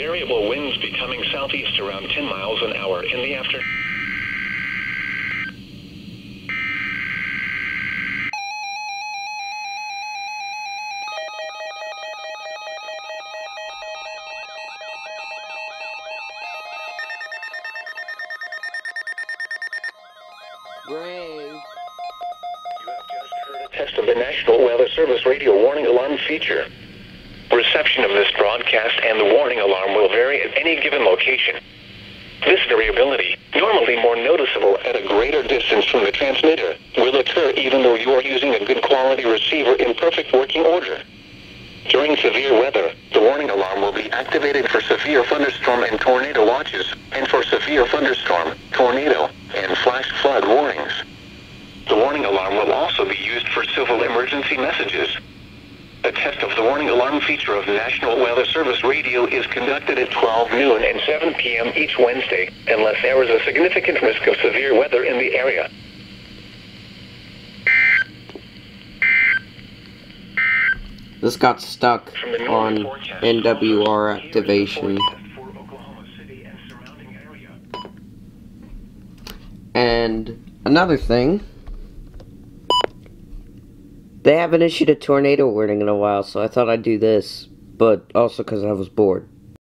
Variable winds becoming southeast around 10 miles an hour in the afternoon. Brave. You have just heard a test of the National Weather Service radio warning alarm feature. Reception of this broadcast and the warning alarm will vary at any given location. This variability, normally more noticeable at a greater distance from the transmitter, will occur even though you are using a good quality receiver in perfect working order. During severe weather, the warning alarm will be activated for severe thunderstorm and tornado watches, and for severe thunderstorm, tornado, and flash flood warnings. The warning alarm will also be used for civil emergency messages. A test of the warning alarm feature of National Weather Service Radio is conducted at 12 noon and 7 p.m. each Wednesday, unless there is a significant risk of severe weather in the area. This got stuck on NWR activation. And another thing, they haven't issued a tornado warning in a while, so I thought I'd do this, but also because I was bored.